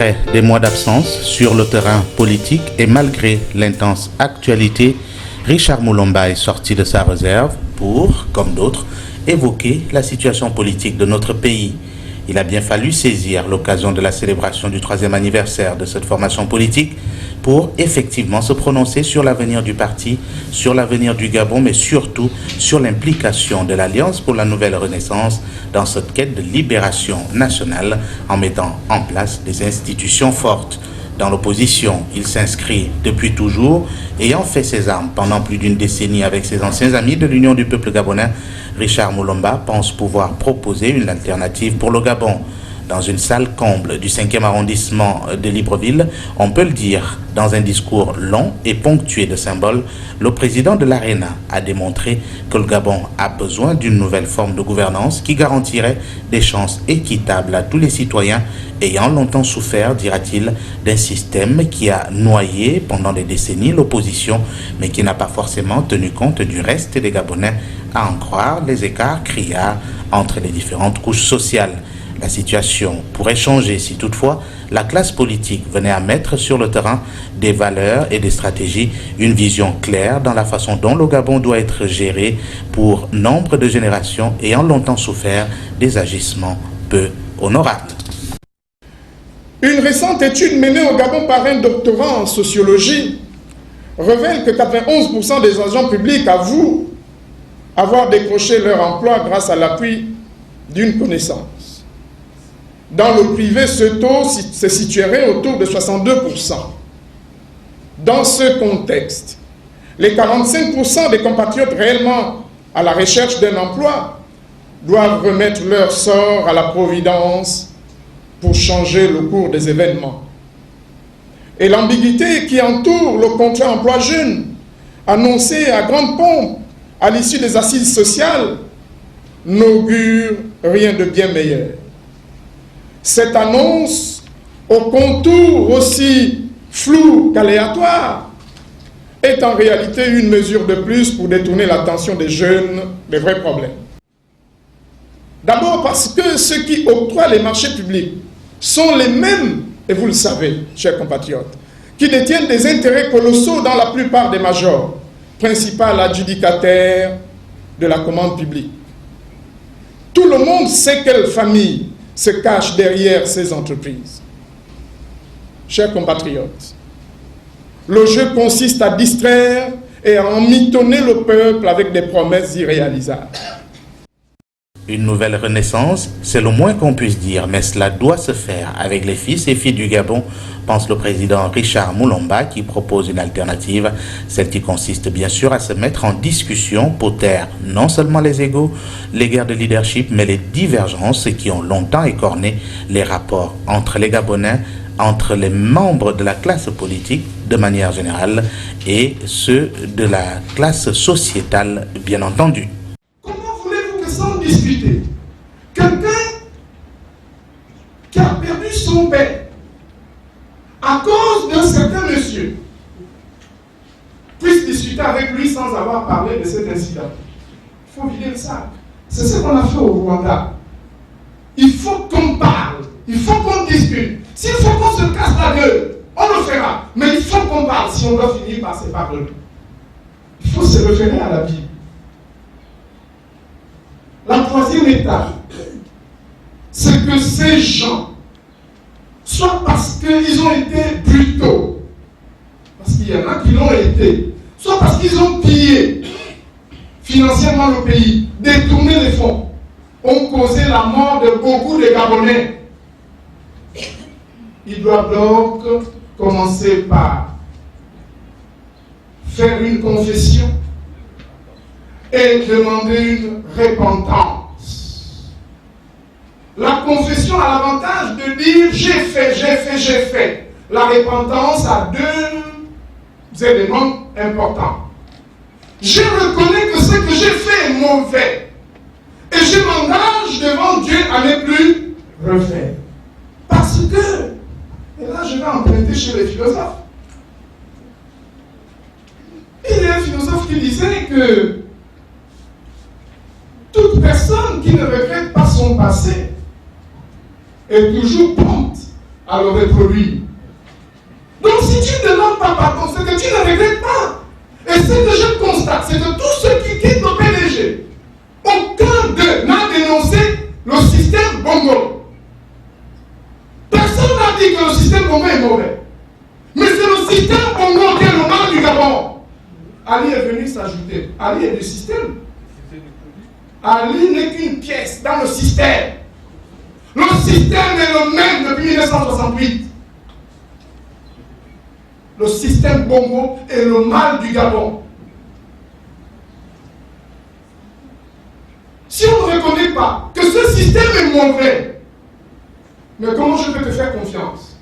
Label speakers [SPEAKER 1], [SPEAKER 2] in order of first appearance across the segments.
[SPEAKER 1] Après des mois d'absence sur le terrain politique et malgré l'intense actualité, Richard Moulomba est sorti de sa réserve pour, comme d'autres, évoquer la situation politique de notre pays. Il a bien fallu saisir l'occasion de la célébration du 3e anniversaire de cette formation politique pour effectivement se prononcer sur l'avenir du parti, sur l'avenir du Gabon, mais surtout sur l'implication de l'Alliance pour la Nouvelle Renaissance dans cette quête de libération nationale en mettant en place des institutions fortes. Dans l'opposition, il s'inscrit depuis toujours, ayant fait ses armes pendant plus d'une décennie avec ses anciens amis de l'Union du peuple gabonais. Richard Moulomba pense pouvoir proposer une alternative pour le Gabon. Dans une salle comble du 5e arrondissement de Libreville, on peut le dire, dans un discours long et ponctué de symboles, le président de l'ARENA a démontré que le Gabon a besoin d'une nouvelle forme de gouvernance qui garantirait des chances équitables à tous les citoyens ayant longtemps souffert, dira-t-il, d'un système qui a noyé pendant des décennies l'opposition, mais qui n'a pas forcément tenu compte du reste des Gabonais, à en croire les écarts criards entre les différentes couches sociales. La situation pourrait changer si toutefois la classe politique venait à mettre sur le terrain des valeurs et des stratégies, une vision claire dans la façon dont le Gabon doit être géré pour nombre de générations ayant longtemps souffert des agissements peu honorables.
[SPEAKER 2] Une récente étude menée au Gabon par un doctorant en sociologie révèle que 91% des agents publics avouent avoir décroché leur emploi grâce à l'appui d'une connaissance. Dans le privé, ce taux se situerait autour de 62%. Dans ce contexte, les 45% des compatriotes réellement à la recherche d'un emploi doivent remettre leur sort à la providence pour changer le cours des événements. Et l'ambiguïté qui entoure le contrat emploi jeune, annoncé à grande pompe à l'issue des assises sociales, n'augure rien de bien meilleur. Cette annonce, au contour aussi flou qu'aléatoire, est en réalité une mesure de plus pour détourner l'attention des jeunes des vrais problèmes. D'abord parce que ceux qui octroient les marchés publics sont les mêmes, et vous le savez, chers compatriotes, qui détiennent des intérêts colossaux dans la plupart des majors, principal adjudicataire de la commande publique. Tout le monde sait quelle famille se cache derrière ces entreprises. Chers compatriotes, le jeu consiste à distraire et à emmitonner le peuple avec des promesses irréalisables.
[SPEAKER 1] Une nouvelle renaissance, c'est le moins qu'on puisse dire, mais cela doit se faire avec les fils et filles du Gabon, pense le président Richard Moulomba, qui propose une alternative, celle qui consiste bien sûr à se mettre en discussion pour taire non seulement les égos, les guerres de leadership, mais les divergences qui ont longtemps écorné les rapports entre les Gabonais, entre les membres de la classe politique de manière générale et ceux de la classe sociétale, bien entendu.
[SPEAKER 2] Sans discuter, quelqu'un qui a perdu son père à cause d'un certain monsieur puisse discuter avec lui sans avoir parlé de cet incident. Il faut vider le sac. C'est ce qu'on a fait au Rwanda. Il faut qu'on parle, il faut qu'on discute. S'il faut qu'on se casse la gueule, on le fera. Mais il faut qu'on parle si on doit finir par se pardonner. Il faut se référer à la Bible. La troisième étape, c'est que ces gens, soit parce qu'ils ont été brutaux, parce qu'il y en a qui l'ont été, soit parce qu'ils ont pillé financièrement le pays, détourné les fonds, ont causé la mort de beaucoup de Gabonais. Ils doivent donc commencer par faire une confession et demander une repentance. La confession a l'avantage de dire j'ai fait. La repentance a deux éléments importants. Je reconnais que ce que j'ai fait est mauvais et je m'engage devant Dieu à ne plus refaire. Parce que, et là je vais emprunter chez les philosophes, il y a un philosophe qui disait que toute personne qui ne regrette pas son passé est toujours prompte à le reproduire. Donc si tu ne demandes pas pardon, c'est que tu ne regrettes pas. Et ce que je constate, c'est que tous ceux qui quittent le PDG, aucun d'eux n'a dénoncé le système Bongo. Personne n'a dit que le système Bongo est mauvais. Mais c'est le système Bongo qui est le mal du Gabon. Ali est venu s'ajouter. Ali est du système. Ali n'est qu'une pièce dans le système. Le système est le même depuis 1968. Le système Bongo est le mal du Gabon. Si on ne reconnaît pas que ce système est mauvais, mais comment je peux te faire confiance?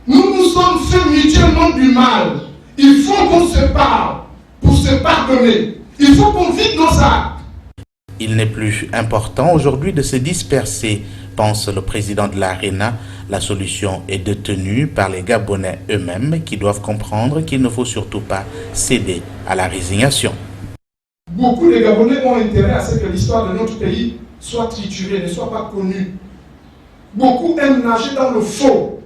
[SPEAKER 2] Nous nous sommes fait mutuellement du mal. Il faut qu'on se parle pour se pardonner. Il faut qu'on vide nos actes.
[SPEAKER 1] Il n'est plus important aujourd'hui de se disperser, pense le président de l'ARENA. La solution est détenue par les Gabonais eux-mêmes qui doivent comprendre qu'il ne faut surtout pas céder à la résignation.
[SPEAKER 2] Beaucoup de Gabonais ont intérêt à ce que l'histoire de notre pays soit triturée, ne soit pas connue. Beaucoup aiment nager dans le faux.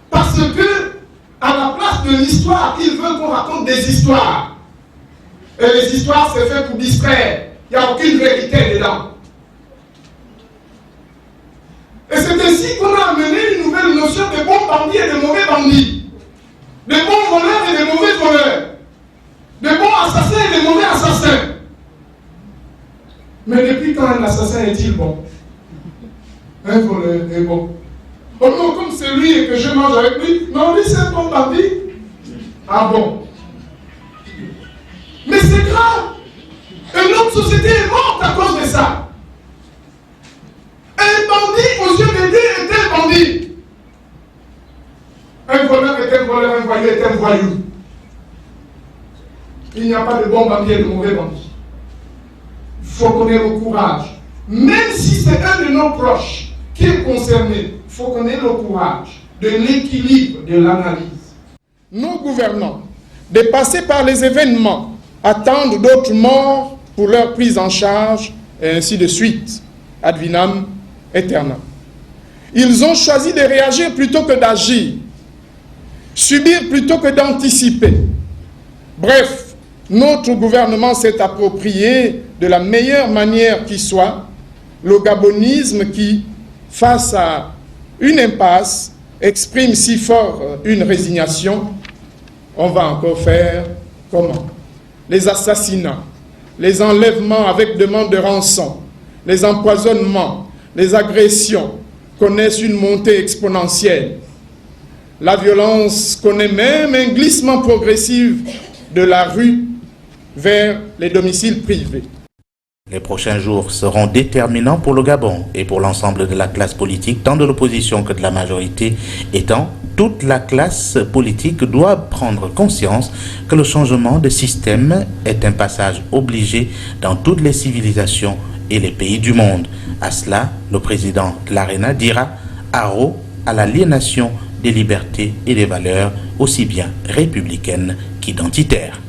[SPEAKER 2] Parce que, à la place de l'histoire, ils veulent qu'on raconte des histoires. Et les histoires, c'est fait pour distraire. Il n'y a aucune vérité dedans. Et c'est ainsi qu'on a amené une nouvelle notion de bons bandits et de mauvais bandits. De bons voleurs et de mauvais voleurs. De bons assassins et de mauvais assassins. Mais depuis quand un assassin est-il bon? Un voleur est bon. Oh non, comme c'est lui et que je mange avec lui, non, lui c'est un bon bandit. Ah bon? Mais c'est grave. Et notre société est morte à cause de ça. Un bandit aux yeux de Dieu est un bandit. Un voleur est un voleur, un voyou est un voyou. Il n'y a pas de bon bandit et de mauvais bandit. Il faut qu'on ait le courage. Même si c'est un de nos proches qui est concerné, il faut qu'on ait le courage de l'équilibre de l'analyse. Nos gouvernants, dépassés par les événements, attendent d'autres morts pour leur prise en charge, et ainsi de suite. Ad vinam aeternam. Ils ont choisi de réagir plutôt que d'agir, subir plutôt que d'anticiper. Bref, notre gouvernement s'est approprié de la meilleure manière qui soit le gabonisme qui, face à une impasse, exprime si fort une résignation. On va encore faire comment? Les assassinats, les enlèvements avec demande de rançon, les empoisonnements, les agressions connaissent une montée exponentielle. La violence connaît même un glissement progressif de la rue vers les domiciles privés.
[SPEAKER 1] Les prochains jours seront déterminants pour le Gabon et pour l'ensemble de la classe politique, tant de l'opposition que de la majorité, étant toute la classe politique doit prendre conscience que le changement de système est un passage obligé dans toutes les civilisations et les pays du monde. À cela, le président de l'ARENA dira haro à l'aliénation des libertés et des valeurs aussi bien républicaines qu'identitaires.